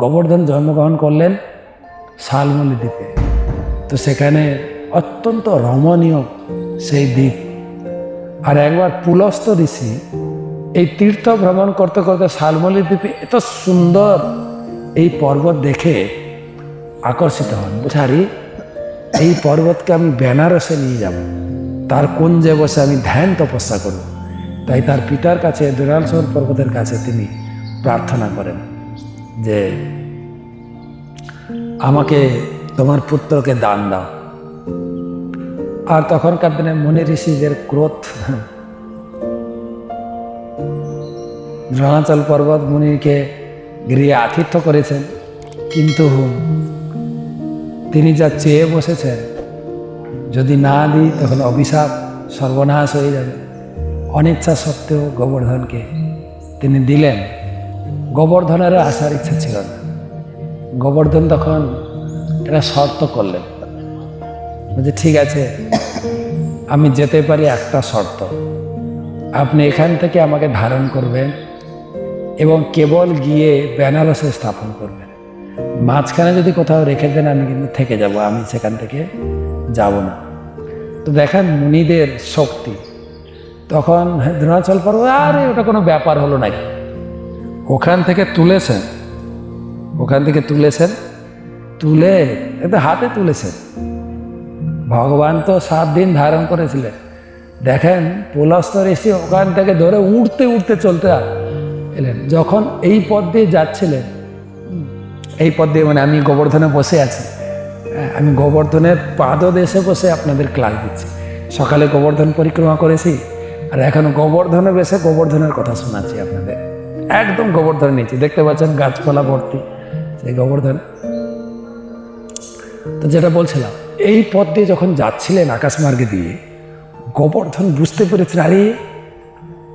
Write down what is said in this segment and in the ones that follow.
গোবর্ধন জন্মগ্রহণ করলেন শালমলী দ্বীপে। তো সেখানে অত্যন্ত রমণীয় সেই দ্বীপ। আর একবার পুলস্ত ঋষি এই তীর্থ ভ্রমণ করতে করতে শালমলী দ্বীপে এত সুন্দর এই পর্বত দেখে আকর্ষিত হন। বুঝারি এই পর্বতকে আমি বেনারসে নিয়ে যাব, তার কুঞ্জে বসে আমি ধ্যান তপস্যা করব। তাই তার পিতার কাছে দুরালসর পর্বতের কাছে তিনি প্রার্থনা করেন যে আমাকে তোমার পুত্রকে দান দাও। আর তখনকার দিনে মুনি ঋষিদের ক্রোধ, দ্রোণাচল পর্বত মুনিকে গৃহে আতিথ্য করেছেন, কিন্তু তিনি যা চেয়ে বসেছেন, যদি না দিই তাহলে অভিশাপ সর্বনাশ হয়ে যাবে। অনিচ্ছা সত্ত্বেও গোবর্ধনকে তিনি দিলেন। গোবর্ধনের আসার ইচ্ছা ছিল না। গোবর্ধন তখন এটা শর্ত করলেন, বলছে ঠিক আছে আমি যেতে পারি, একটা শর্ত, আপনি এখান থেকে আমাকে ধারণ করবেন এবং কেবল গিয়ে বেনারসে স্থাপন করবেন। মাঝখানে যদি কোথাও রেখে দেন আমি কিন্তু থেকে যাব, আমি সেখান থেকে যাব না। তো দেখেন মুনিদের শক্তি। তখন দ্রোণাচল পর্বত, আরে ওটা কোনো ব্যাপার হলো নাকি, ওখান থেকে তুলেছেন, তুলে একটু হাতে তুলেছেন। ভগবান তো 7 দিন ধারণ করেছিলেন। দেখেন পুলস্ত ঋষি ওখান থেকে ধরে উঠতে উঠতে চলতে এলেন। যখন এই পথ দিয়ে যাচ্ছিলেন, এই পথ দিয়ে মানে আমি গোবর্ধনে বসে আছি, আমি গোবর্ধনের পাদদেশে বসে আপনাদের ক্লাস দিচ্ছি। সকালে গোবর্ধন পরিক্রমা করেছি, আর এখন গোবর্ধনে বসে গোবর্ধনের কথা শোনাচ্ছি আপনাদের। একদম গোবর্ধনের নিচে দেখতে পাচ্ছেন গাছপালা ভর্তি সেই গোবর্ধনে। তো যেটা বলছিলাম, এই পথ দিয়ে যখন যাচ্ছিলেন আকাশমার্গে দিয়ে, গোবর্ধন বুঝতে পেরেছেন আরে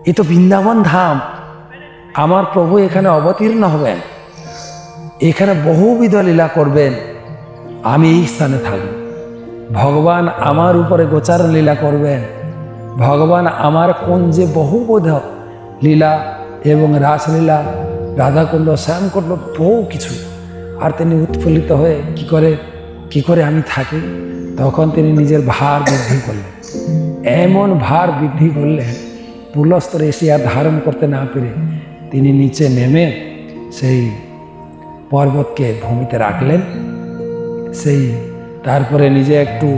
এ তো বৃন্দাবন ধাম, আমার প্রভু এখানে অবতীর্ণ হবেন, এখানে বহুবিধ লীলা করবেন, আমি এই স্থানে থাকব। ভগবান আমার উপরে গোচারণ লীলা করবেন, ভগবান আমার কুঞ্জে বহুবিধ লীলা এবং রাসলীলা, রাধাকুণ্ড, শ্যামকুণ্ড, বহু কিছু। আর তিনি উৎফুল্লিত হয়ে কি করে আমি থাকি। তখন তিনি নিজের ভার বৃদ্ধি করলেন, এমন ভার বৃদ্ধি করলেন পুলস্ত ঋষি আর ধারণ করতে না পেরে তিনি নিচে নেমে সেই পর্বতকে ভূমিতে রাখলেন। সেই তারপরে নিজে একটু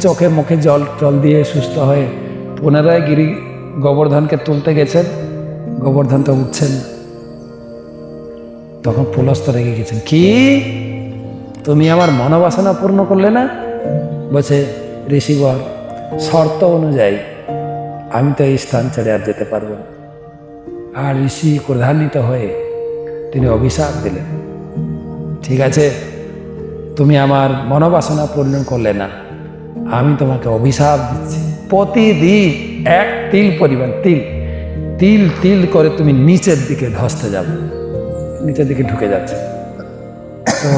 চোখে মুখে জল দিয়ে সুস্থ হয়ে পুনরায় গোবর্ধনকে তুলতে গেছেন। গোবর্ধন তো উঠছেন। তখন পুলস্ত রেগে গেছেন, কি তুমি আমার মনোবাসনা পূর্ণ করলে না? বলছে ঋষিবর, শর্ত অনুযায়ী আমি তো এই স্থান ছেড়ে আর যেতে পারবো না। আর ঋষি ক্রোধান্বিত হয়ে তিনি অভিশাপ দিলেন, ঠিক আছে তুমি আমার মনোবাসনা পূর্ণ করলে না, আমি তোমাকে অভিশাপ দিচ্ছি, প্রতিদিন 1 তিল পরিমাণ তিল করে তুমি নিচের দিকে ধসতে যাবে, নিচের দিকে ঢুকে যাচ্ছে। তো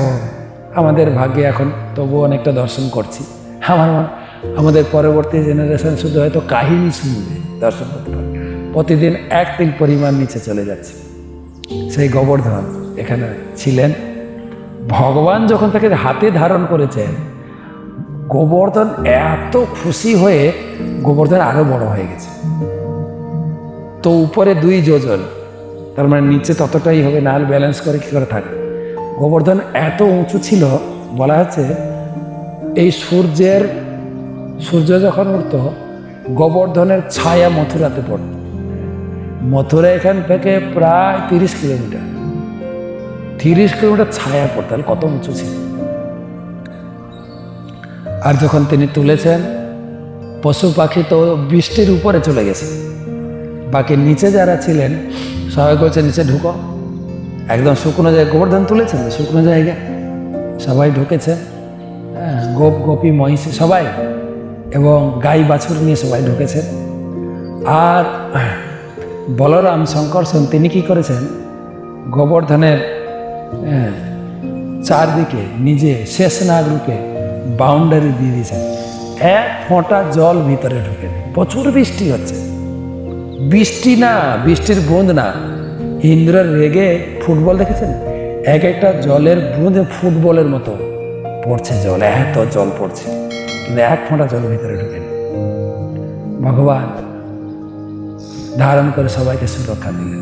আমাদের ভাগ্যে এখন তবু অনেকটা দর্শন করছি। আমাদের পরবর্তী জেনারেশন শুধু হয়তো কাহিনী শুনবে, দর্শন করতে পারবে। প্রতিদিন 1 তিল পরিমাণ নিচে চলে যাচ্ছে। সেই গোবর্ধন এখানে ছিলেন। ভগবান যখন তাকে হাতে ধারণ করেছেন, গোবর্ধন এত খুশি হয়ে গোবর্ধন আরো বড় হয়ে গেছে। তো উপরে 2 যোজন, তার মানে নিচে ততটাই হবে, না হলে ব্যালেন্স করে কি করে থাকবে। গোবর্ধন এত উঁচু ছিল, বলা হচ্ছে এই সূর্য যখন উঠত, গোবর্ধনের ছায়া মথুরাতে পড়ত। মথুরা এখান থেকে প্রায় 30 কিলোমিটার ছায়া পড়ত, তাহলে কত উঁচু ছিল। আর যখন তিনি তুলেছেন, পশু পাখি তো বৃষ্টির উপরে চলে গেছে, বাকি নিচে যারা ছিলেন সবাই বলছে নিচে ঢুকো, একদম শুকনো জায়গায়। গোবর্ধন তুলেছেন শুকনো জায়গায়, সবাই ঢুকেছে, গোপী মহিষী সবাই, এবং গাই বাছুর নিয়ে সবাই ঢুকেছেন। আর বলরাম শঙ্করসন তিনি কি করেছেন, গোবর্ধনের চারদিকে নিজে শেষনাগ রূপে বাউন্ডারি দিয়ে দিয়েছেন। 1 ফোঁটা জল ভিতরে ঢুকে নেই। প্রচুর বৃষ্টি হচ্ছে, বৃষ্টি না, বৃষ্টির বুঁদ না, ইন্দ্রের রেগে ফুটবল দেখেছেন, এক একটা জলের বুঁদে ফুটবলের মতো পড়ছে, জল এত জল পড়ছে, কিন্তু এক ফোঁটা জল ভিতরে ঢুকেনি। ভগবান ধারণ করে সবাইকে সুরক্ষা দিলেন।